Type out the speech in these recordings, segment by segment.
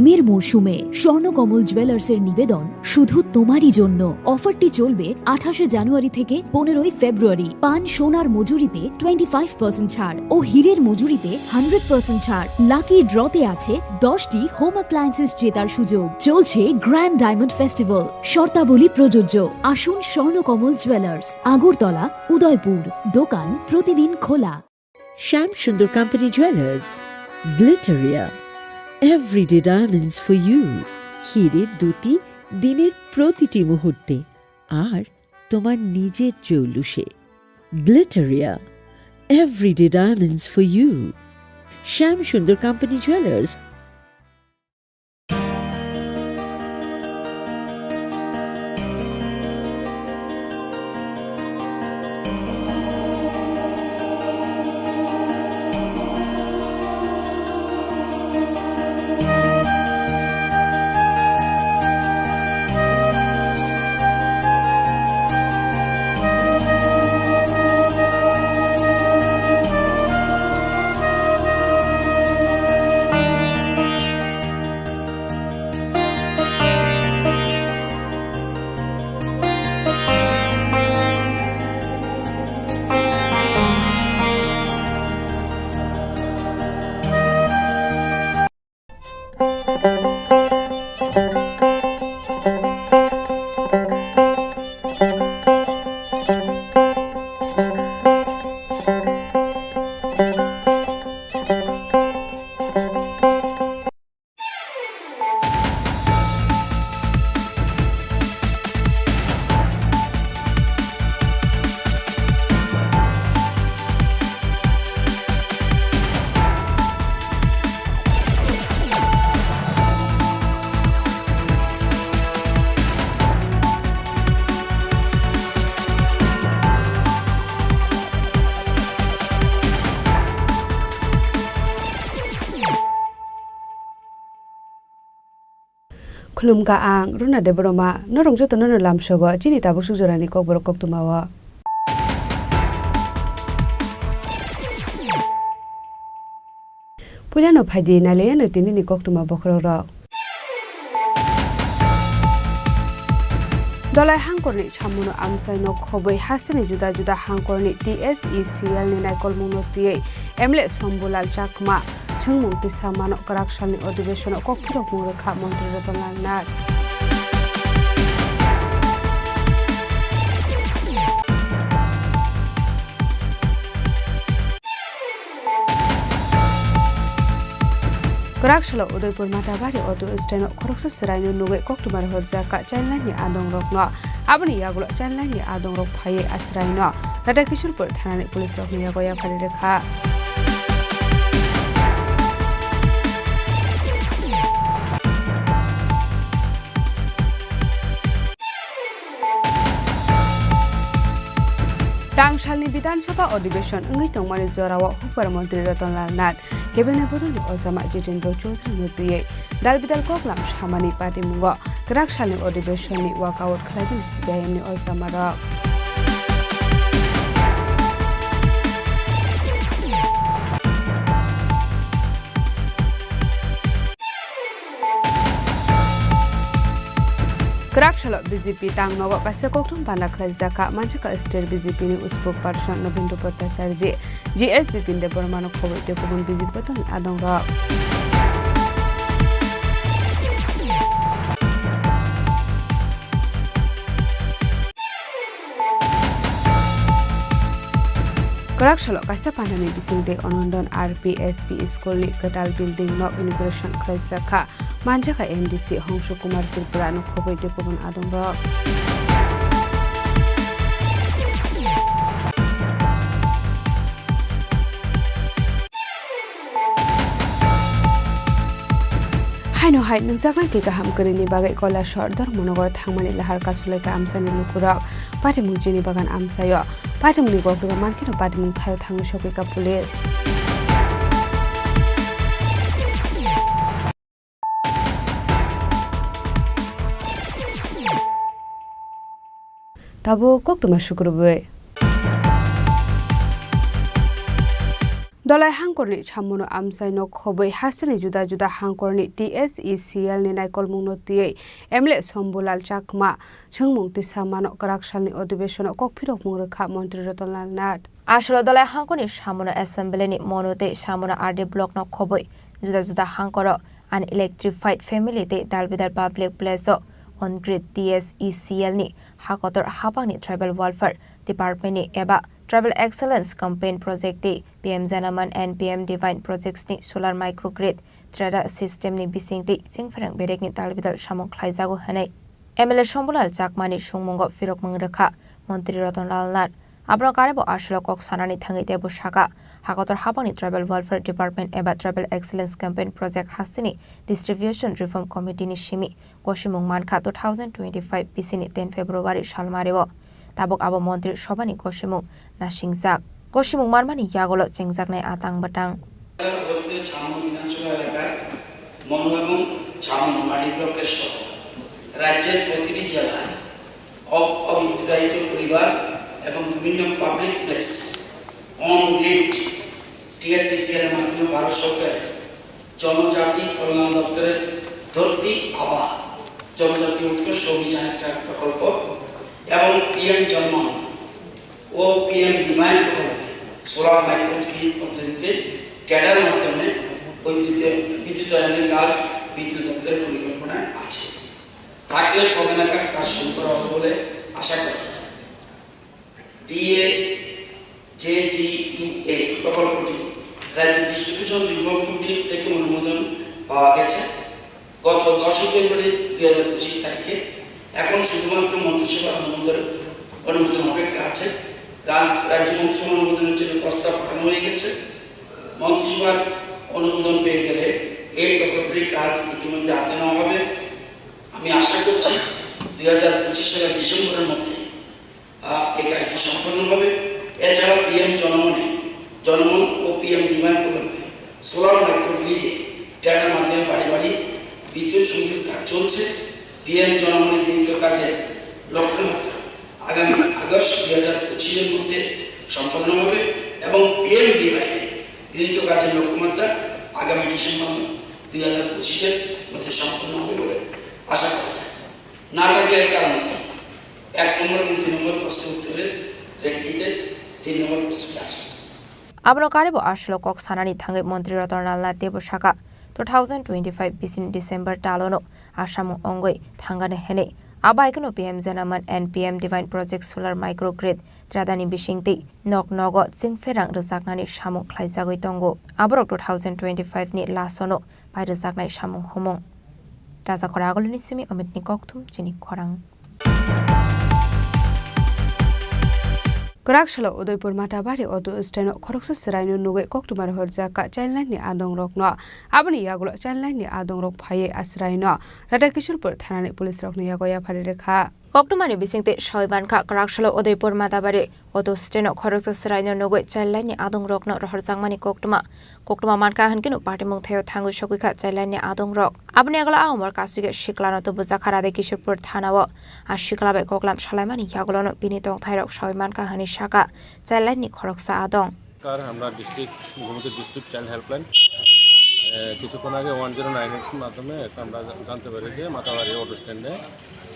প্রেমের মরশুমে স্বর্ণকমল জুয়েলার্সের নিবেদন শুধু তোমারই জন্য। অফারটি চলবে 28 জানুয়ারি থেকে 15 ফেব্রুয়ারি। পান সোনার মজুরিতে 25% ছাড় ও হীরের মজুরিতে 100% ছাড়। লাকি ড্রতে আছে 10টি হোম অ্যাপ্লায়েন্সেস জেতার সুযোগ। চলছে গ্র্যান্ড ডায়মন্ড ফেস্টিভ্যাল। শর্তাবলী প্রযোজ্য। আসুন স্বর্ণকমল জুয়েলার্স, আগরতলা, উদয়পুর। দোকান প্রতিদিন খোলা। Sham Sundar Company Jewelers, Glitteria, Everyday Diamonds for you. হীরের দুটি দিনের প্রতিটি মুহূর্তে আর তোমার নিজের জৌলুসে। Glitteria, Everyday Diamonds for you. Sham Sundar Company Jewelers. Khulumka ang runa de broma norong joto nono lamsogo chini tabuk sujorani kokborok koktumawa Pulano phaji nale no tinini koktuma bokroro Dolai hangkorni chamuno amsai no khoboi hasini juda juda hangkorni TSECL ni naikol mungno tie emle sombulal chakma Chungmung tisa manok karakshani odibeshono Kokborok mungrekha montri ratonal nat Karakshalo Udaipur matabari odu isteno khoroksa siraino nugai koktumar horjaka chainlani adong rokno abani yagulo chainlani adong rok phaye asraino Tata Kishorpur thanani police rokni yagoya phari rekha Tangsalni Bidansabha Adhibeshon ngai tongmani jorawo Hupar Mantri Ratonlal Nath Cabinet Bodoli Ozama Jitendra Choudhury Nutuye Dal Bidal Koklam Samani Party Mungo Karaksalni Adhibeshonni Walkout Khlaibin CPIM ni Ozama Rok Karakshalo BJP tangnogo kaisa koktum bana khlaijaka manchaka state BJP ni spokesperson Nobendra Bhattacharya GSB pinde bormano khoboi te kubun BJP ton adong ro Karakshalo kaisa pandani bisingde onondon RPSP school ni Katal building no inauguration khlaijaka manchaka MDC Hongshu Kumar Tripura no khoboi te kubun adong ro Haino hai nangjakna ki kaham karini bagai kola shor dharmonogor thangmani lahar kasulai ka amsani lukurok patimung chini bagan amsayo patimuni gokduga mankino patimung thayo thangni shokai ka police Tabo koktuma shukurubwe Dolai hangkorni chamono amsaino khoboi hasani juda juda hangkorni TSECL ni naikol mungno tiye emle sombulal chakma chungmung tisamano karaksalni ଅଧିবেশন kokphirok mungrekha মন্ত্রী রতনলাল নাথ আসলে দলাই হাঙ্কনি সামনে অ্যাসেম্বলিনি মনোতে সামনে RD block ন খবই जुदा जुदा हांकर आन electrified फैमिलीते दालबिदार public place on grid TSECL नि हाकतर हापानि ट्राइबल वेलफेयर डिपार्टमेंट नि एबा ट्राइबल एक्सेलेंस कैंपेन प्रोजेक्ट दे PM Janaman and PM Divine Projects नि सोलार माइक्रोग्रिड ट्रेडा सिस्टम नि बिसिंगते सिंगफरंग बेरेक नि दालबिदार सामं खलाइजागो हनै MLA शंबुलाल चाकमानि सुंगमंग फिरक मंगरखा मंत्री रतनलाल नाथ Abro karebo ashlo kok sanani thangi tebo shaka hakotor hapani tribal welfare department eba tribal excellence campaign project hasini distribution reform committee ni shimi goshimung manka 2025 bisini 10 February shalmarebo tabok abo montri shobani goshimung na shingjak goshimung marmani yagolo chengjak nai atang batang অবস্থিত ছামু বিধানসভা এলাকার মনু এবং ছামু মাটি ব্লকের সহ রাজ্যের প্রতিটি জেলায় অবিদ্যুতায়িত পরিবার এবং বিভিন্ন public place on grid TSECL এর মাধ্যমে ভারত সরকারের জনজাতি কল্যাণ দপ্তরের ধরতি আবা জনজাতি উৎকর্ষ অভিযান একটা প্রকল্প এবং PM জন্মন ও PM ডিভাইন প্রকল্পে সোলার মাইক্রোগ্রিড পদ্ধতিতে ট্যাডার মাধ্যমে বিদ্যুতায়নের কাজ বিদ্যুৎ দপ্তরের পরিকল্পনায় আছে থাকলে কবে নাগাদ কাজ শুরু করা হবে বলে আশা করা যায় DAJGEA প্রকল্পটি রাজ্য ডিস্ট্রিবিউশন রিফর্ম কমিটি থেকে অনুমোদন পাওয়া গেছে গত 10 ফেব্রুয়ারি 2025 তারিখে এখন শুধুমাত্র মন্ত্রিসভার অনুমোদন অপেক্ষা আছে রাজ্য মন্ত্রিসভার অনুমোদনের জন্য প্রস্তাব পাঠানো হয়ে গেছে মন্ত্রিসভার অনুমোদন পেয়ে গেলে এই প্রকল্পের কাজ ইতিমধ্যে হাতে নেওয়া হবে আমি আশা করছি 2025 সালের ডিসেম্বরের মধ্যে এই কার্য সম্পন্ন হবে এছাড়া PM জনমন ও PM ডিভাইন প্রকল্পে সোলার মাইক্রোগ্রিডে ট্যাডার মাধ্যমে বাড়ি বাড়ি বিদ্যুৎ সংযোগ কাজ চলছে PM জনমনে গৃহীত কাজের লক্ষ্যমাত্রা আগামী আগস্ট 2025 এর মধ্যে সম্পন্ন হবে এবং PM ডিভাইনে গৃহীত কাজের লক্ষ্যমাত্রা আগামী ডিসেম্বর 2025 এর মধ্যে সম্পন্ন হবে বলে আশা করা যায় না থাকলে এর কারণ কি 1 নম্বর এবং 2 নম্বর প্রশ্নের উত্তরের প্রেক্ষিতে 3 নম্বর প্রশ্নটি আসে Abro karebo ashlo kok sanani thangi মন্ত্রী রতনলাল নাথ দেব শাখা 2025 bisin December talono asamu ongoi thangane hene abaikno PM Janaman and PM Divine Projects Solar Microgrid tradani bishingti nok nogo chingferang rejaknani samu khlaijagoi tongo abro 2025 ni lasono bai rejaknai samu homong Raja Khoragolni simi Amitni Kokthum Chini Khorang Karakshalo Udaipur Matabari Auto Steno Khoroksa Sraino Nuge Koktumar Horjaka Chainline ni Adong Rokno Abani Yagulo Chainline ni Adong Rok Phaye Asraino Radakishulpur Thanani Police Rokno Yagoya Pharekha Koktumani bisingte Shoibanka Karakshalo Udaipur Matabari Auto Steno Khoroksa Sraino Nuge Chainline ni Adong Rokno Rohorjangmani Koktuma Manka Hankinu Party Mung Theo Thangu Shokika Chainline ni Adong Rok Abani Yagola Amor Kasuge Shiklano to Bujakara de Kishulpur Thanawo Ashiklabe Koklam Shalaimani Yagulono Binitong Thairok Shoibanka Hani Shaka Chainline ni Khoroksa Adong কার আমরা district child helpline কিছুক্ষণ আগে 1098 এর মাধ্যমে একটা আমরা জানতে পারি যে মাতাবাড়ি অটো স্ট্যান্ডে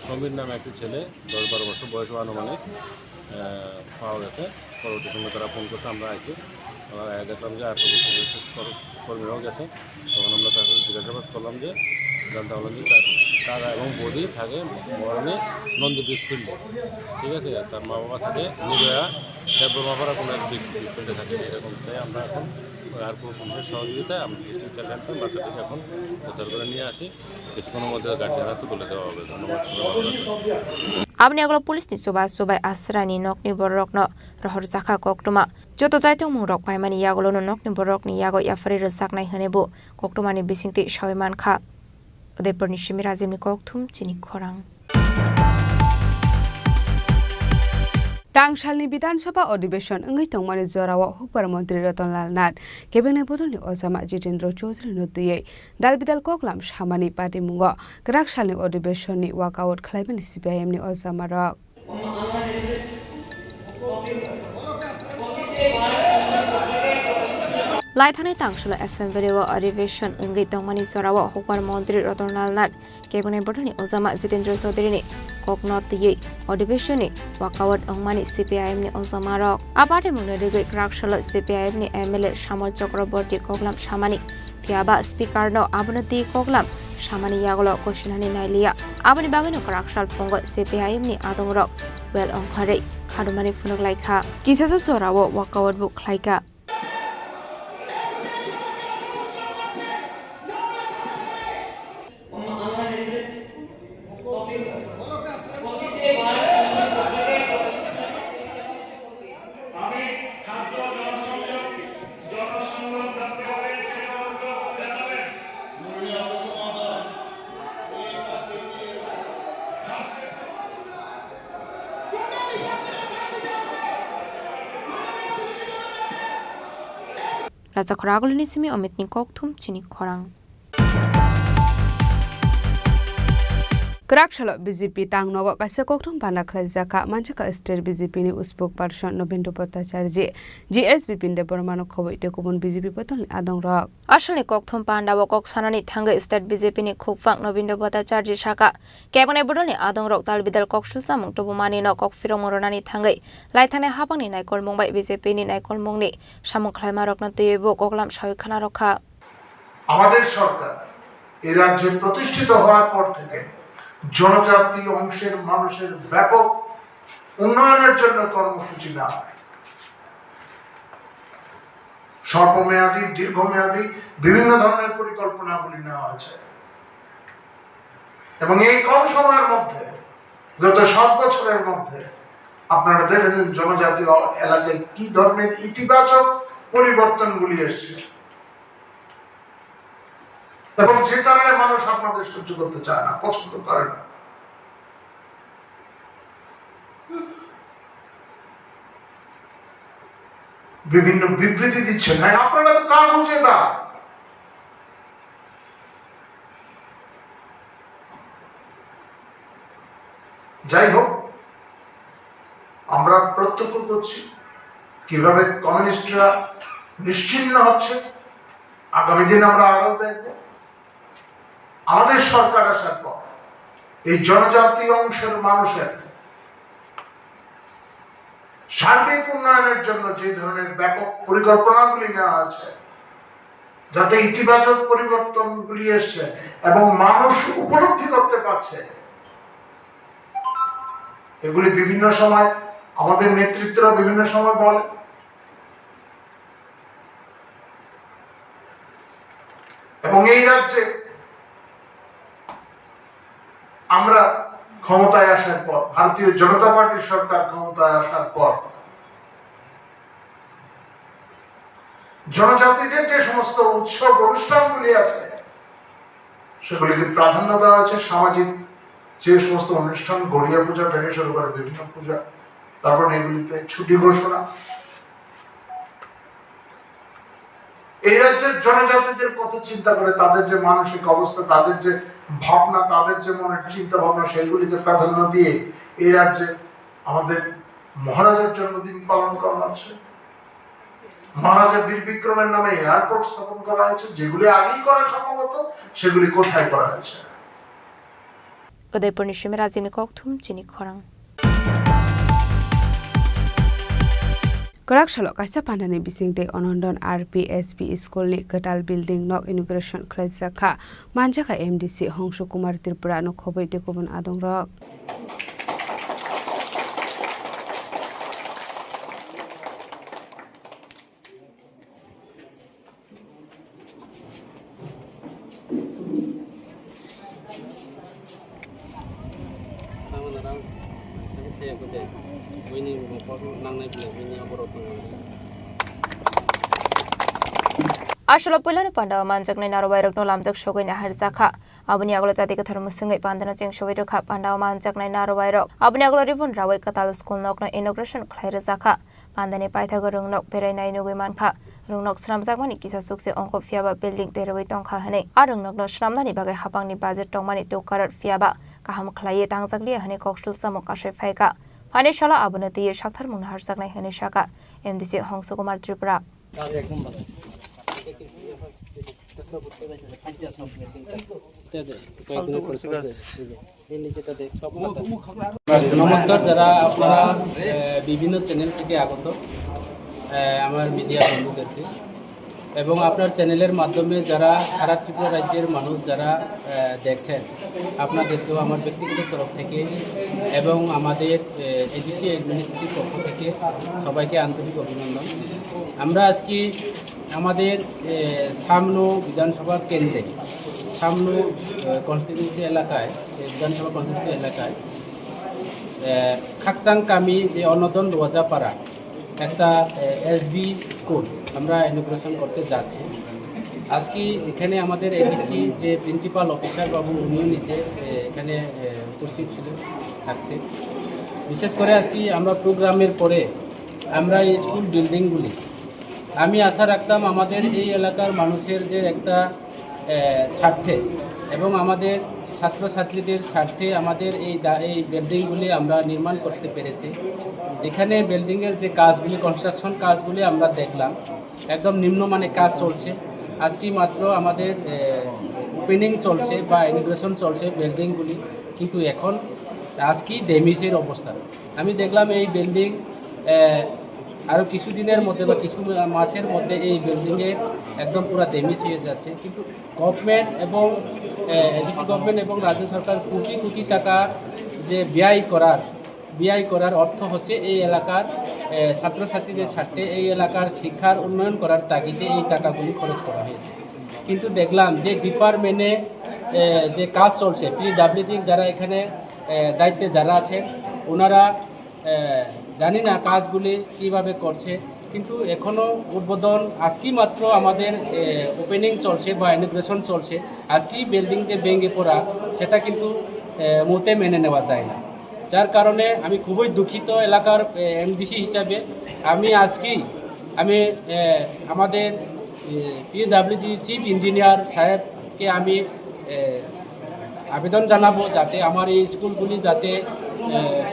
সমীর নামে একটি ছেলে 10-12 বছর বয়স আনুমানিক পাওয়া গেছে পরবর্তী সময় তারা ফোন করছে আমরা আইছি আমরা দেখলাম যে কর্মীরাও গেছে তখন আমরা তাকে জিজ্ঞাসাবাদ করলাম যে জানতে পারলাম যে তারা এবং বৌদি থাকে মরণে নন্দী ব্রিজ ফিল্ডে ঠিক আছে তার মা বাবা থাকে নিরয়া দেববর্মাপাড়া কোনো এক ফিল্ডে থাকে এরকম তাই আমরা এখন আর পুলিশের সহযোগিতায় আমরা ডিস্ট্রিক্ট চাইল্ড হেল্পলাইন বাচ্চাটিকে এখন উদ্ধার করে নিয়ে আসি কিছুক্ষণের মধ্যে গার্জিয়ান হাতে তুলে দেওয়া হবে ধন্যবাদ Abni aglo police ni sobai asrani nokni borokno rohor jakha koktuma joto jaitung mungrok paimani yagolo no nokni borok ni yago yafari rejaknai hanebu koktumani bisingti shoiman kha Udaipur ni Shimirazimi Kokthum Chini Khorang Tangsalni Bidansabha ଅଧିbeson Ngai Tongmani Jorawa Hupar Mantri Rotnlal Nath Cabinet Bodolni Osama Jitendra Chaudhary Notiye Dalbidal Koklam Shamani Party Mungo Karaksalni ଅଧିbeson ni Walkout Khlaimani CPIM ni Osama Rok Laithane tangshula assembly wa अधिवेशन ungi tongmani sorawa hokbar mantri Ratonlal Nath cabinet bodoni Ozama Jitendra Chaudhary ni koknot tiye अधिवेशन ni wakawat ongmani CPIM ni Ozama rok apate muneri krakshala CPIM ni MLA Shamol Chakraborty koklam shamani fiaba speaker no abunati koklam shamani yagolo koshinani nailia abani bagino krakshal fongo CPIM ni adong rok well ongkhare khadumani funuk laikha kisasa sorawa wakawat buk laika Raja Khoragul ni simi Amit ni kokthum Chini Khorang Krakshala BJP tangnogo kaisa kokthum bana khlajaka manchaka state BJP ni uspok person Novendra Bhattacharya GSB pinde pormano khoboi te kubun BJP patol adong rok Ashalni kokthum pandawa kok sanani thanga state BJP ni khukfang Novendra Bhattacharya shaka cabinet bodoni adong rok talbidal kokshul samung tobumani no kok firong moronani thangai laithane hapangni naikol mongbai BJP ni naikol mongni samung khlaima rok na tebo koklam shawi khana rokha আমাদের সরকার এই রাজ্যে প্রতিষ্ঠিত হওয়ার পর থেকে জনজাতি অংশের মানুষের ব্যাপক উন্নয়নের জন্য কর্মসূচি নেওয়া হয় স্বল্পমেয়াদী দীর্ঘমেয়াদী বিভিন্ন ধরনের পরিকল্পনাগুলি নেওয়া হয়েছে এবং এই কম সময়ের মধ্যে গত 7 বছরের মধ্যে আপনারা দেখেছেন জনজাতি এলাকায় কি ধরনের ইতিবাচক পরিবর্তনগুলি এসেছে এবং যে কারণে মানুষ আপনাদের সহ্য করতে চায় না পছন্দ করে না বিভিন্ন বিবৃতি দিচ্ছেন হ্যাঁ আপনারা তো কাগজে না যাই হোক আমরা প্রত্যক্ষ করছি কিভাবে কমিউনিস্টরা নিশ্চিহ্ন হচ্ছে আগামী দিন আমরা আরো দেখব আমাদের সরকার আসার পর এই জনজাতি অংশের মানুষের সার্বিক উন্নয়নের জন্য যে ধরনের ব্যাপক পরিকল্পনাগুলি নেওয়া আছে যাতে ইতিবাচক পরিবর্তনগুলি এসছে এবং মানুষ উপলব্ধি করতে পারছে এগুলি বিভিন্ন সময় আমাদের নেতৃত্বরা বিভিন্ন সময় বলে এবং এই রাজ্যে আমরা ক্ষমতায় আসার পর ভারতীয় জনতা পার্টির সরকার ক্ষমতায় আসার পর জনজাতিদের যে সমস্ত উৎসব অনুষ্ঠানগুলি আছে সেগুলিকে প্রাধান্য দেওয়া হয়েছে সামাজিক যে সমস্ত অনুষ্ঠান গড়িয়া পূজা থেকে শুরু করে বিভিন্ন পূজা তারপর এগুলিতে ছুটি ঘোষণা এই রাজ্যের জনজাতিদের কথা চিন্তা করে তাদের যে মানসিক অবস্থা তাদের যে ভাবনা তাদের যে মনের চিন্তা ভাবনা সেগুলিকে প্রাধান্য দিয়ে এই রাজ্যে আমাদের মহারাজার জন্মদিন পালন করা হচ্ছে মহারাজা বীর বিক্রমের নামে এয়ারপোর্ট স্থাপন করা হয়েছে যেগুলি আগেই করা সম্ভবত সেগুলি কোথায় করা হয়েছে Udaipur ni shime Razim ni kokthum Chini Khorang Krakshala kaisa pandani bisingte onondon RPSP school ni ketal building nok inauguration khlajaka manjaka MDC Hongsho Kumar Tripura no khoboi te kubun adong rok Ashalo Pulano Panda Manjak Narawai no Lamjak Shogun Harzaka Abuniagolo Tatika Thermosinga Pandana Ching Showidoka Panda Manjak Narawai Rock Abuniagolo Rivun Rawai Katal School Nok no inauguration Clarizaka Pandani Pythagorung Nok Perena Inugumanka Runok Sramzakmani Kisa Suksi Onko Fiaba building Tereway Tonka Hane Arung Nok no Shramani Baga Hapangni Bazet Tongmani to Karat Fiaba Kaham Klaye Tangzakli Hane Kokshul Samokashe Faika Hanishala Abunati Shaktar Munharzak Nai Hanishaka MDC Hongsho Kumar Tripura নমস্কার, যারা আপনারা বিভিন্ন channel থেকে আগত আমার media বন্ধুদেরকে এবং আপনার চ্যানেলের মাধ্যমে যারা সারা ত্রিপুরা রাজ্যের মানুষ যারা দেখছেন, আপনাদেরকেও আমার ব্যক্তিগত তরফ থেকে এবং আমাদের এডিসি অ্যাডমিনিস্ট্রেটিভ পক্ষ থেকে সবাইকে আন্তরিক অভিনন্দন। আমরা আজকে আমাদের সামনো বিধানসভা কেন্দ্রে, সামনো কনস্টিটিউন্সি এলাকায়, বিধানসভা কনস্টিটিউন্সি এলাকায় খাকসাং কামি যে অন্নদন রোজাপাড়া একটা এসবি স্কুল আমরা ইনোগ্রেশন করতে যাচ্ছি। আজকে এখানে আমাদের এডিসি যে প্রিন্সিপাল অফিসার বাবু উনিও নিচে এখানে উপস্থিত ছিলেন, থাকছে। বিশেষ করে আজকে আমরা প্রোগ্রামের পরে আমরা এই স্কুল বিল্ডিংগুলি, আমি আশা রাখতাম আমাদের এই এলাকার মানুষের যে একটা স্বার্থে এবং আমাদের ছাত্রছাত্রীদের স্বার্থে আমাদের এই বিল্ডিংগুলি আমরা নির্মাণ করতে পেরেছি। এখানে বিল্ডিংয়ের যে কাজগুলি, কনস্ট্রাকশন কাজগুলি আমরা দেখলাম একদম নিম্নমানের কাজ চলছে। আজকে মাত্র আমাদের ওপেনিং চলছে বা ইনোগ্রেশন চলছে বিল্ডিংগুলি, কিন্তু এখন আজকেই ড্যামেজের অবস্থা। আমি দেখলাম এই বিল্ডিং আরও কিছু দিনের মধ্যে বা কিছু মাসের মধ্যে এই বিল্ডিংয়ের একদম পুরো ড্যামেজ হয়ে যাচ্ছে। কিন্তু গভর্নমেন্ট এবং এডিসি গভর্নমেন্ট এবং রাজ্য সরকার কোটি কোটি টাকা যে ব্যয় করার অর্থ হচ্ছে এই এলাকার ছাত্রছাত্রীদের স্বার্থে, এই এলাকার শিক্ষার উন্নয়ন করার তাগিদে এই টাকাগুলি খরচ করা হয়েছে। কিন্তু দেখলাম যে ডিপার্টমেন্টে যে কাজ চলছে, পিডব্লিউডির যারা এখানে দায়িত্বে যারা আছেন ওনারা জানি না কাজগুলি কীভাবে করছে, কিন্তু এখনও উদ্বোধন আজকেই মাত্র আমাদের ওপেনিং চলছে বা ইনোগ্রেশন চলছে। আজকেই বিল্ডিং যে ভেঙে পড়া সেটা কিন্তু মোতে মেনে নেওয়া যায় না। যার কারণে আমি খুবই দুঃখিত এলাকার এমডিসি হিসাবে। আমি আমাদের পিডব্লিউডি চিফ ইঞ্জিনিয়ার সাহেবকে আমি আবেদন জানাবো যাতে আমার এই স্কুলগুলি যাতে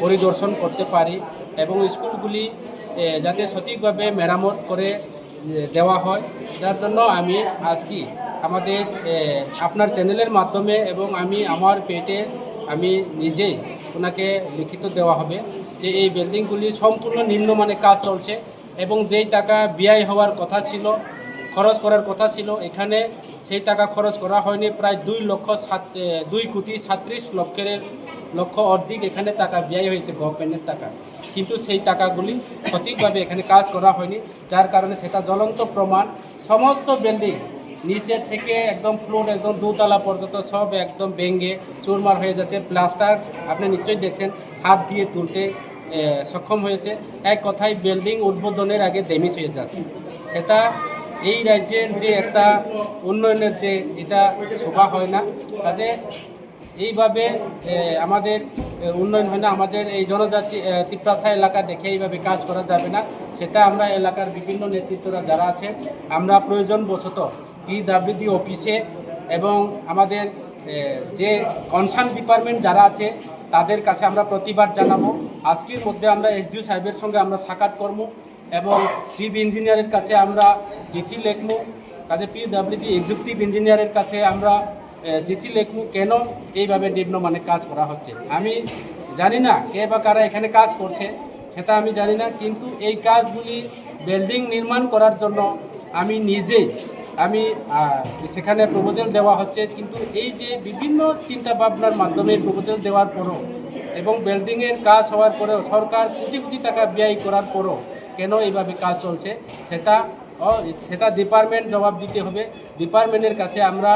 পরিদর্শন করতে পারি এবং স্কুলগুলি যাতে সঠিকভাবে মেরামত করে দেওয়া হয়। যার জন্য আমি আজকে আমাদের আপনার চ্যানেলের মাধ্যমে এবং আমি আমার পেটে আমি নিজেই ওনাকে লিখিত দেওয়া হবে যে এই বিল্ডিংগুলি সম্পূর্ণ নিম্নমানের কাজ চলছে এবং যেই টাকা ব্যয় হওয়ার কথা ছিল, খরচ করার কথা ছিল, এখানে সেই টাকা খরচ করা হয়নি। প্রায় 2,37,00,000 লক্ষ অর্ধেক এখানে টাকা ব্যয় হয়েছে গভর্নমেন্টের টাকা, কিন্তু সেই টাকাগুলি সঠিকভাবে এখানে কাজ করা হয়নি। যার কারণে সেটা জ্বলন্ত প্রমাণ। সমস্ত বিল্ডিং নিচের থেকে একদম ফ্লোর একদম 2 তলা পর্যন্ত সব একদম ভেঙে চুরমার হয়ে যাচ্ছে। প্লাস্টার আপনি নিশ্চয়ই দেখছেন হাত দিয়ে তুলতে সক্ষম হয়েছে। এক কথায় বিল্ডিং উদ্বোধনের আগে ড্যামেজ হয়ে যাচ্ছে। সেটা এই রাজ্যের যে একটা উন্নয়নের যে এটা শোভা হয় না। কাজে এইভাবে আমাদের উন্নয়ন হয় না। আমাদের এই জনজাতি তিপ্রাসা এলাকা দেখে এইভাবে কাজ করা যাবে না। সেটা আমরা এলাকার বিভিন্ন নেতৃত্বরা যারা আছে আমরা প্রয়োজনবশত পিডব্লিউডি অফিসে এবং আমাদের যে কনসার্ন ডিপার্টমেন্ট যারা আছে তাদের কাছে আমরা প্রতিবাদ জানাবো। আজকের মধ্যে আমরা এসডিও সাহেবের সঙ্গে আমরা সাক্ষাৎ করবো এবং চিফ ইঞ্জিনিয়ারের কাছে আমরা চিঠি লিখবো। কাজে পিডব্লিউডি এক্সিকিউটিভ ইঞ্জিনিয়ারের কাছে আমরা চিঠি লিখবো কেন এইভাবে নিম্নমানের কাজ করা হচ্ছে। আমি জানি না কে বা কারা এখানে কাজ করছে, সেটা আমি জানি না, কিন্তু এই কাজগুলি বিল্ডিং নির্মাণ করার জন্য আমি নিজেই সেখানে প্রপোজাল দেওয়া হচ্ছে। কিন্তু এই যে বিভিন্ন চিন্তা ভাবনার মাধ্যমে প্রপোজাল দেওয়ার পরও এবং বিল্ডিংয়ের কাজ হওয়ার পরেও সরকার কোটি কোটি টাকা ব্যয় করার পরও কেন এইভাবে কাজ চলছে সেটা ডিপার্টমেন্ট জবাব দিতে হবে। ডিপার্টমেন্টের কাছে আমরা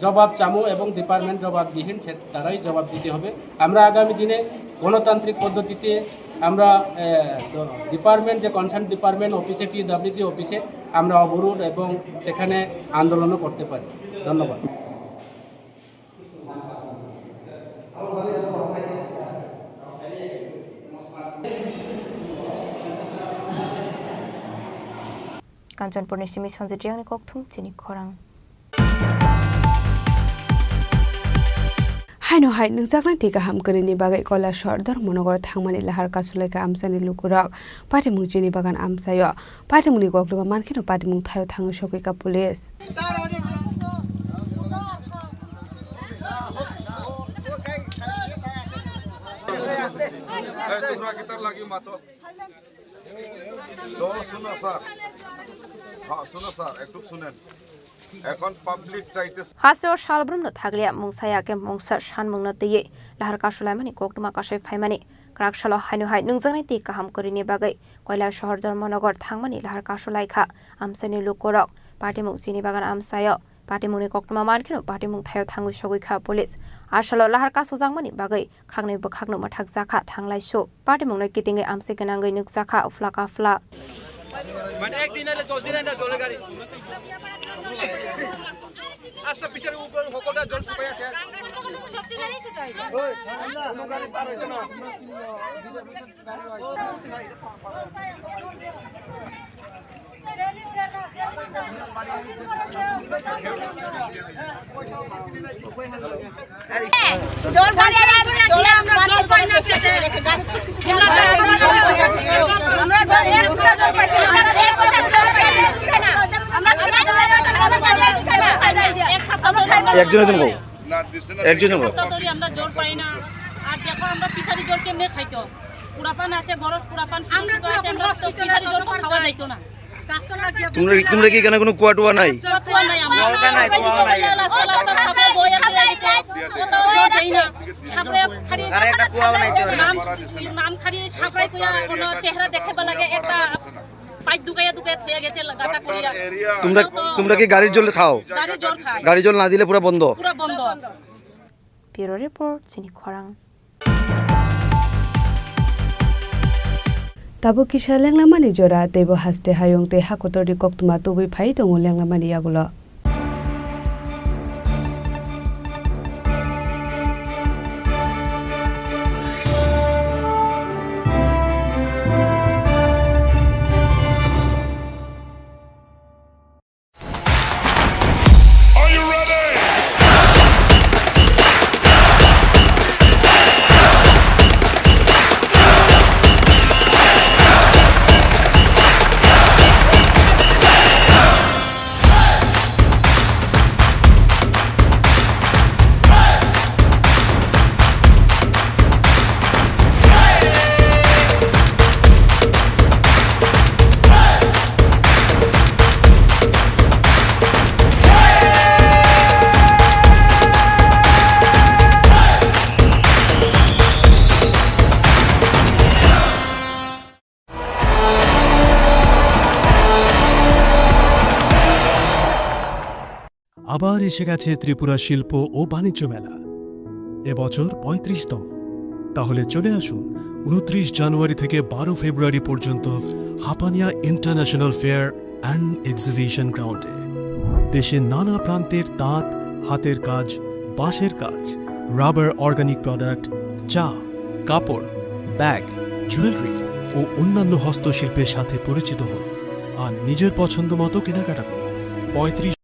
জবাব চামো এবং ডিপার্টমেন্ট জবাবদিহীন তারাই জবাব দিতে হবে। আমরা আগামী দিনে গণতান্ত্রিক পদ্ধতিতে আমরা ডিপার্টমেন্ট যে কনসার্ন ডিপার্টমেন্ট অফিসে পিডব্লিউডি অফিসে আমরা অবরোধ এবং সেখানে আন্দোলনও করতে পারি। ধন্যবাদ। কাঞ্চনপুর নিশ্চিমি সঞ্জিত রিয়াংনি ককথুম চিনি খরাং हायनो हाय नोंजागना टिका हामकरिनि बागै कलाशर धर्मनगर थांमानि लाहार कासुलायका आमसानि लुकुरक पाटिमुं चिनि बागान आमसायो पाटिमुंनि गगलुबा मानखिनो पाटिमुं थायो थाङो सगैका पुलिस তোমরা গীতার লাগি মাতো তো শুনো স্যার হ্যাঁ শুনো স্যার একটু শুনেন এখন পাবলিক চাইতে হাসর শালব্রুন থাগলিয়া মুংসায়া কে মুংসার সানमुंनो दैयै लाहार कासुलायमानि कोकटमा कासै फायमानि क्राकशाल हायनुहाय नोंजोंनाय ति काहाम करिनि बागै कयला शहर धर्मनगर थांमानि लाहार कासुलायखा आमसानि लुकरक पार्टीमुं चिनि बागान आमसायो पार्टीमुंनि कोकटमा मानखिनो पार्टीमुं थायो थांगु सगैखा पुलिस आसालो लाहार कासुजांमानि बागै खांनै बोखागनो माथाक जाखा थांलायसु पार्टीमुंनो कितिङै आमसे गोनाङै नुकजाखा उफ्लाका फ्ला মানে একদিন হলে 10 দিন না জলের গাড়ি আস্তে পিছের উপর হকটা জল শুকায় আছে সবটি গাড়ি ছুটাই ওই কোনো গাড়ি পার হইতো না জল গাড়ি আর জল আমরা জল পাই না সেটা গাড়ি আমরা জল এক ফুটা জল পাইছি আমরা এক ফুটা জল পাইছি না আমরা একজনের জন্য একজনের ধরে আমরা জল পাই না আর দেখো আমরা পিছারি জল কেমনে খাইতো পুরাপান আছে গরজ পুরাপান শুরু আছে আমরা তো পিছারি জল তো খাওয়া যাইতো না তোমরা কি এখানে কোনো কুয়া টুয়া নাই কুয়া নাই আমরা নাই রাস্তা সাপড়ে বয়ে গেছে কোথাও যাই না সাপড়ে খালি আর একটা কুয়া বানাইছে নাম খালি সাপড়ে কইয়া কোন চেহারা দেখাবা লাগে একটা পাইপ দুকায়া থয়ে গেছে গাটা করিয়া তোমরা কি গাড়ির জল খাও গাড়ির জল খাই গাড়ির জল না দিলে পুরো বন্ধ ব্যুরো রিপোর্ট চিনি খরাং Tabu kisha lenglamani jora tebo haste hayong te hakotori koktuma tubui phai tongo lenglamani yagulo. আবার এসে গেছে ত্রিপুরা শিল্প ও বাণিজ্য মেলা এবছর ৩৫তম তাহলে চলে আসুন ২৯ জানুয়ারি থেকে ১২ ফেব্রুয়ারি পর্যন্ত Hapania international fair and exhibition গ্রাউন্ডে দেশের নানা প্রান্তের তাঁত হাতের কাজ বাঁশের কাজ রাবার অর্গানিক প্রোডাক্ট চা কাপড় ব্যাগ জুয়েলারি ও অন্যান্য হস্তশিল্পের সাথে পরিচিত হন আর নিজের পছন্দ মতো কেনাকাটা করুন ৩৫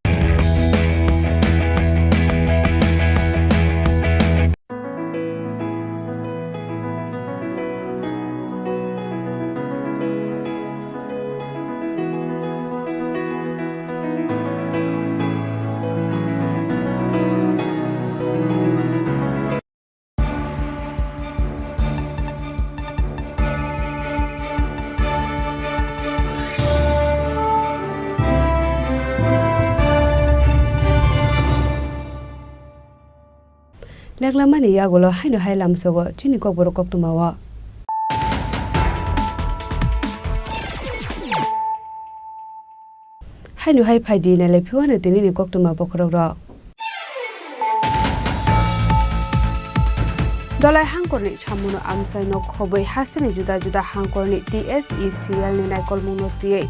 Lenglamani yagulo haino hailam sogo chini kokborok koktumawa. Haino hai phaidi na lepiwana tinini koktuma bokrogro. Dolai hangkorni chamuno amsai no khoboi hasini juda juda hangkorni TSECL ni naikol mungno tiye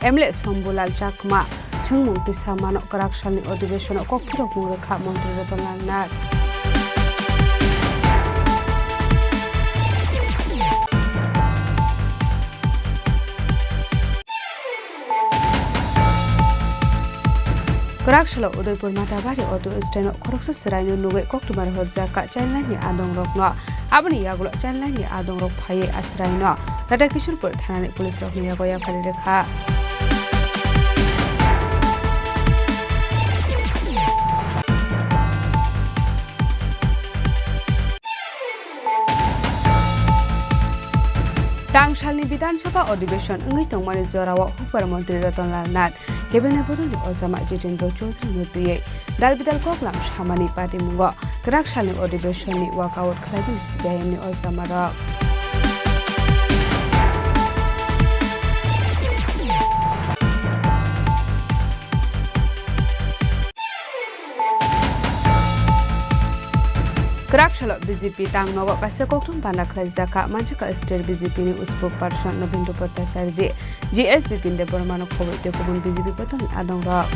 emle sombulal chakma chungmung tisa mano karakshani ଅଧିବେଶନ kokborok mungrekha mantri ratan nar. Prakshalo Udaipur Matabari Auto Steno Koroksa Seraino Nuge Koktumar Hodzaka Chainlani Adong Rokno Abani Yagulo Chainlani Adong Rok Paye Asraino Rata Kishulpur Thanani Police of Niyagoya Karireka Tangsalni Bidansabha अधिवेशन Ungi Tongmani Zorawa Hupar Mantri Ratanlal Nath Cabinet Bodoli Osama Jitendra Chaudhary Nutuye Dalbidal Koklam Shamani Party Mungo Kraksalni अधिवेशन ni Walkout Khalagin CPIM ni Osama Rock Krakshalo BJP Tangnogo Kasakoktum Panaklai Zaka Manchaka State BJP ni Uspok Person Novindu Potacharji GSB Pinde Bormano Kowe Tekubun BJP Poton Adong Rock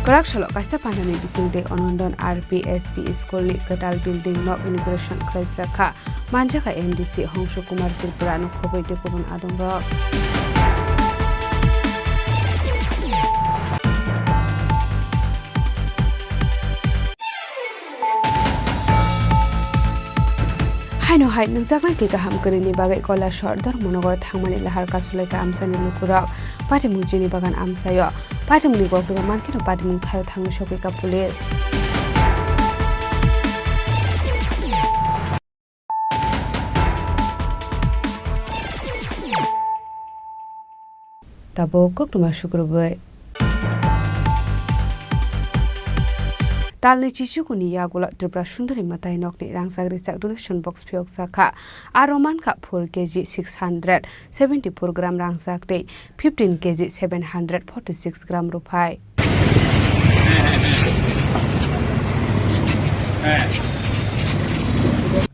Krakshalo Kasapanani Bisingde Onondon RPSP School Katal Building No Inauguration Kraisaka Manjaka MDC Hongshu Kumar Tripura no Kobe Tekubun Adong Rock Haino hai nungjaklan ke kaham kerini bagai kola shordar monogor thangmani lahar kasulai ka amsani lukurak patimung jini bagan amsayo patimung ni gokra mankino patimung thayo thang shoke ka pulis tabo koktuma shukrubai Talni Chichukuni Yagula Tripura Sundari Matai Nokni Rangsagri Chak donation box Pyok Saka Aroman Ka 4 kg 670 gram Rangsakde 15 kg 746 gram Rupai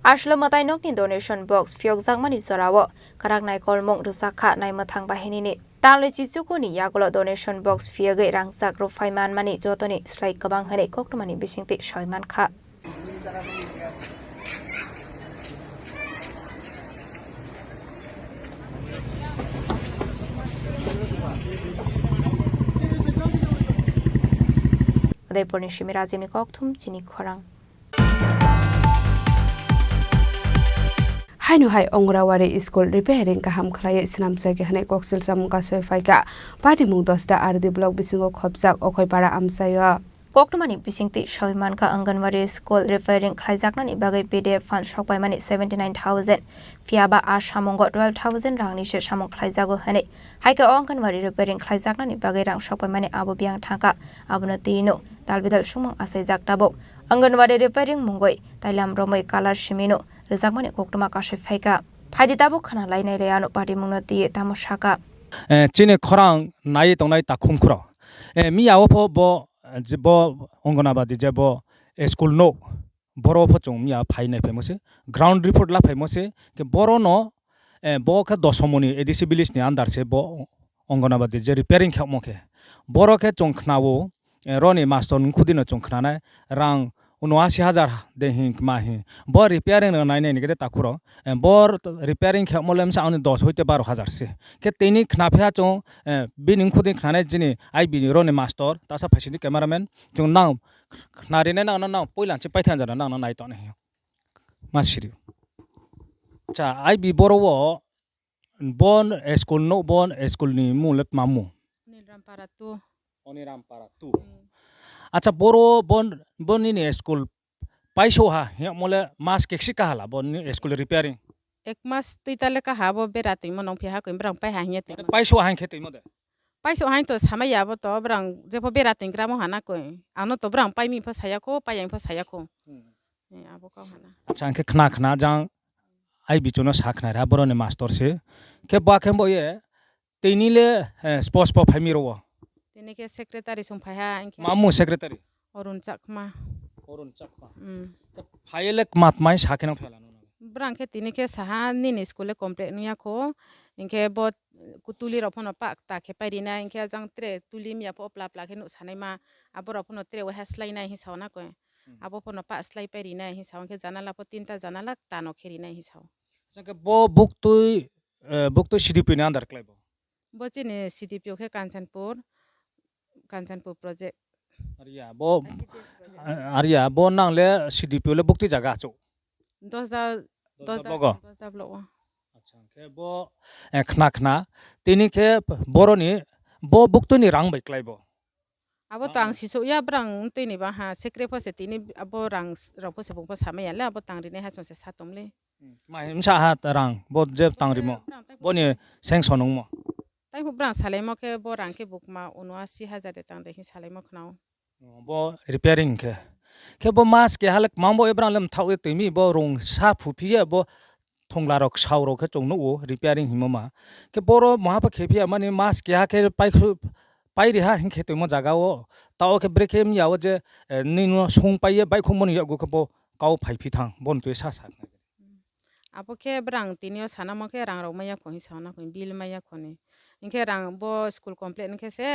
Ashlo Matai Nokni donation box Pyok Zangmani Zorawo Karak Nai Kolmong Rusaka Nai Mathang Bahini Talni Chichukuni Yagula donation box Fiage Rangsak Rupai Man Mani Jotoni Slai Kabang Hane Koktumani Bisingti Shoyman Ka Udaipur ni Shimirazim ni Koktum Chini Khorang Haino hai Ongrawari School repairing kaham khlai sinam sa ke hane koksil sam ka sefai ka patimung 10 ta RD block bisingo khopjak okhoi para amsayo Koktumani Bisingti Shoyman Ka Anganwari School repairing khlaijakna ni bagai PDF fund shokpai mani 79000 fiaba ashamongo 12000 rangni se samong khlaijago hane haika Anganwari repairing khlaijakna ni bagai rang shokpai mani abo biang thangka abuna tino dalbidal sumang asai jaktabok Anganwari repairing mungoi tailam romoi color shimino rejakmani koktuma ka sefai ka phaidi tabo khana lainai reano party mungna ti tamoshaka Chini Khorang nai tongnai ta khumkhro mi awopho bo ongonabadi jebo school no boro pho chung mia phainai famous ground report la famous ke boro no bo kha dosomoni edisibilis ni andar se bo ongonabadi je repairing khamo ke boro ke chung khnawo roni master khudino chung khna rang 79000 de hin ma hin bo repairing nai nai ni ke takuro bor repairing khmolem sa ani 10 hoite 12000 se ke teni khnaphya chung bining khudin khna jini ai bi roni master ta sa phasini cameraman chung nang khnari na na poilan che paithan jana nang nai to ne masiri cha ai bi boro wo bon school ni mulet mamu Oniram Paratu Acha boro bon ni school paisho ha mole mas keksi kahala bon ni school repairing ek mas tuitale ka habo berati monong phi ha ko imbrang pai ha nyete paisho ha khete mode paiso hain to sama ya bo to brang je po berati gramo hana ko ano to brang pai mi pha saya ko pai yang pha saya ko abo ka hana acha ke khna jang ai bichono sakhna ra boro ne master se ke ba khembo ye teinile sports po phamiro tene ke secretary sum phai ha mamu secretary orun chakma phailek matmai sakhena phelano brang ke tini ke sahani ni skole complete niya ko inke bot kutuli rophon pa ta ke parina inke jang tre tuli mia po pla ke no sanai ma abo rophon tre wa haslai nai hi sauna ko abo pono pa slai parina hi saun ke janala po tinta janala tano kheri nai hi sau jang ke bo buktu CDP ni andar klaibo bo chine CDP ke Kanchanpur project Arya bo nang le CDP le bukti jaga cho 10 da block acha ke bo khna tini ke boroni bo buktu ni rang bai klaibo abo tang siso ya brang tui ni ba ha sekre pho se tini abo rang ro pho se bung pho sama ya le abo tang ri ne ha so se satom le mai msa ha rang bo je tangri mo boni seng sonong mo tai hu brang salai mo ke bo rang ke buk ma 79,000 de tang de hi salai mo khnaw bo repairing ke bo mas ke halak mambo ebrang lam thau e timi bo rong sa phu phi bo thongla rok sau rok ke chong no repairing himoma ke boro maha pa khepia mani mas ke ha ke pai ri ha hingke to mo jaga o taw ke brek hem yawo je ni no song pai bai khomon ya go ke bo kau phai phi thang bon tu sa sa abo ke brang tinio sana mo ke rang ro ma ya ko hi sauna ko bil ma ya ko ni inke rang bo school complaint ke se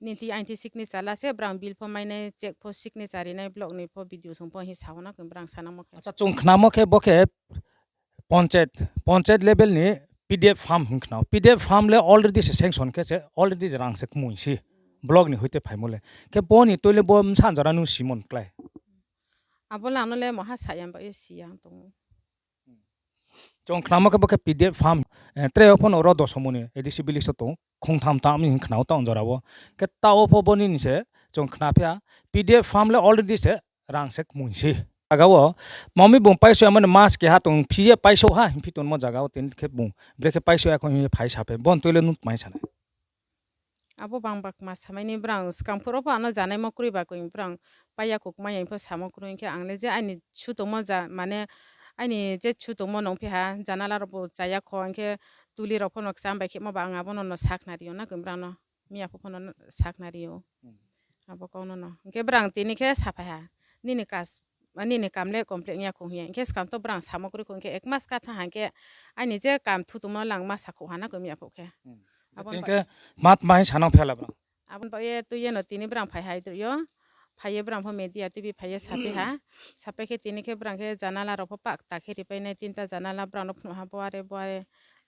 niti anti signature la se brang bil pho mai ne check pho signature nai block ni pho video sung pho hi sauna ko brang sana mo ke acha chung khna mo ke bo ke panchayat level ने PDF farm हिंखना PDF farm ले already से sanction के से already रंग से मुइसी blog नि होते फाइमोले के बोनी तोले बो मसान जरा नु सिमन क्लाय abola no le moha sayam ba siang to जों खनामा के बके पीडीएफ फार्म त्रे ओपन और दो समोने एडिसिबिलिटी तो खोंथाम ताम नि खनाव ता जराबो के ताओ पो बोनी नि से जों खनाफिया पीडीएफ फार्म ले ऑलरेडी से रंग से मुइसी agawo mami bung paiso amane mas ke hatung phie paiso ha hiton mo jaga tin ke bung breke paiso ekon hi phai sape bon toile nut mai sane abo bang bak mas samai ni brang skam poro pa na janai mo kri ba ko brang paya kok mai info samo kru ke angle je ani chu to mo ja mane ani je chu to mo nong phi ha janala ro bo chaya kho ke tuli ro phon ok sam ba ke mo ba nga bon no sak na rio na ko brang no mi apo phon no sak na rio abo ko no ke brang tini ke sapa ha ni ni kas ani ne kamle complaint ya ko hiya ke skam to brang samokri ko ke ekmas ka tha hanke ani je kam thu tum lang ma sakho hana ko mi apok ke abon ke mat mai sanang phela brang abon ba ye tu ye no tini brang phai hai tu yo phai ye brang pho media tv phai ye sape ha sape ke tini ke brang ke janala ro pho pak ta kheri pai nai tinta janala brang no phno ha boare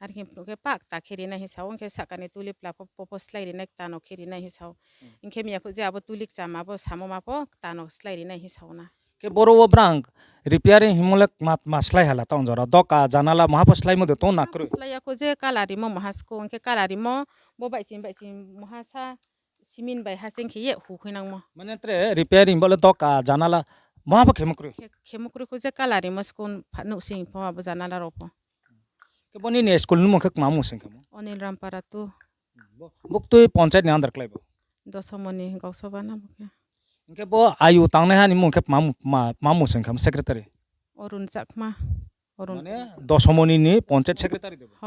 ar ke phno ke pak ta kheri na hi saw ke sakane tuli pla pho slai ri nek ta no kheri na hi saw inke mi apok je abo tulik chama bo samo ma pho ta no slai ri na hi saw na के बोरो वो ब्रांग repairing हिमोलक मासलाई हला ता जरा दोका जानला महापसलाई मदे तो नाकरु सलाई को जे कालारी मो महासको के कालारी मो बो बाइचिन महासा सिमिन बाइ हासिं खिये हुखैनांग मो माने त्रे रिपेयरिंग बोले दोका जानला महाप खेमक्रु को जे कालारी मस्कोन फानु सिं फमा ब जानला रोपो के बनि ने स्कूल नु मखक मामु सिं खम अनिल रामपारा तु बुक तो पंचायत ने अंदर क्लाइबो दसमनि गौसबाना बके इनके बो आयु तांगने हानि मुखे मामु संखम सेक्रेटरी अरुण चाकमा अरुण माने दसमनि नि पंचायत सेक्रेटरी देबो ह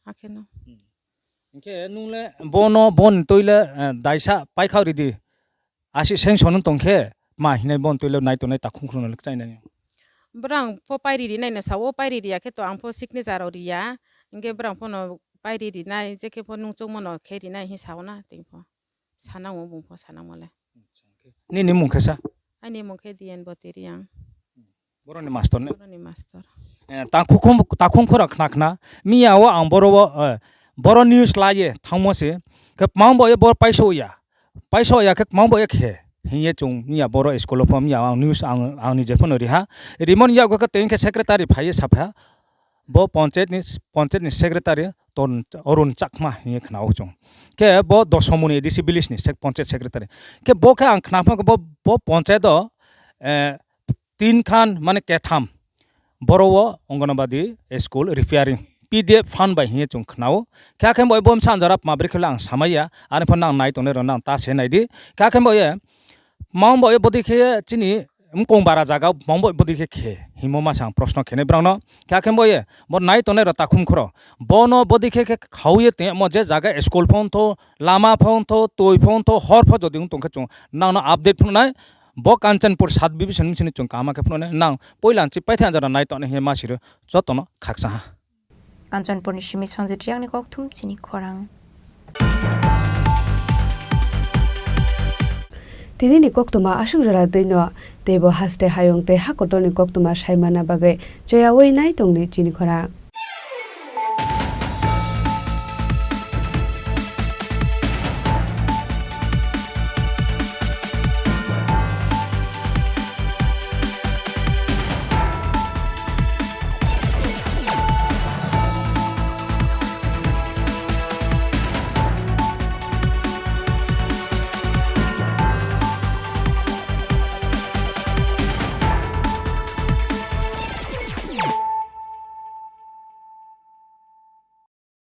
आखेनो इनके नुले बोनो बोन तोइले दाइसा पाइखावरि दि आसि सेंसन तंखे मा हिनाय बोन तोइले नाय तो नाय ताखुंख्रुन लक चाइनानि ब्रां फो पाइरि नायना सावो पाइरि याखे तो आंफो सिग्नेचर ओरिया इनके ब्रां फोनो पाइरि नाय जेखे फो नुचो मनो खेरि नाय हि सावना तिंफो सानांगो बुंफो सानांगोले नि मुखेसा ani mongke dien boteriang boroni master ne boroni master takhum khora khna miyawo ang boro news laye thangmose ke mambo e bor paiso ya ke mambo e khe hiye chung miya boro school of miya ang news ang ni jepon ri ha rimon ya go ke tenke secretary phaiye sapha bo panchayat ni secretary ton orun chakma hiye khna o chung ke bo dosomuni disabilities ni panchayat secretary ke bo ke ang khna ko bo panchayat do tin khan mane ke tham boro ongonabadi school repairing pdf fund by hiye chung khnao kya khem boy bom san jarap mabri khlang samaya ani phon nang nai tone ronang ta se nai di kya khem boy mong boy bodi khe chini mkong bara jaga mong boy bodi khe himoma sang proshno khene brangno kya khem boy bo nai tone rata khum khro bono bodi khe khauye te mo je jaga school phone to lama phone to toy phone to hor pho jodi tung chung nang na update phone nai bo kanchanpur sat division chini chung kama ke phone nang poilan chi paithya jara nai tone he ma sir jotono khaksa Kanchanpur নিশিমি Sanjit রিয়াংনি ককথুম চিনি খরাং তিনি নি koktuma asung jara deino tebo haste hayong te hakotoni koktuma saimana bagai joya wei nai tongni chini khorang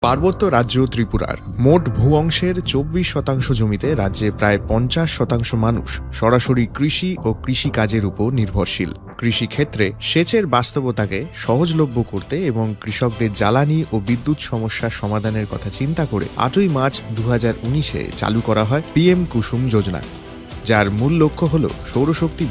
পার্বত্য রাজ্য ত্রিপুরার মোট ভূ অংশের 24% জমিতে রাজ্যে প্রায় 50% মানুষ সরাসরি কৃষি ও কৃষিকাজের উপর নির্ভরশীল। কৃষিক্ষেত্রে সেচের বাস্তবতাকে সহজলভ্য করতে এবং কৃষকদের জ্বালানি ও বিদ্যুৎ সমস্যার সমাধানের কথা চিন্তা করে 8ই মার্চ 2019-এ চালু করা হয় PM কুসুম যোজনা, যার মূল লক্ষ্য হল সৌরশক্তি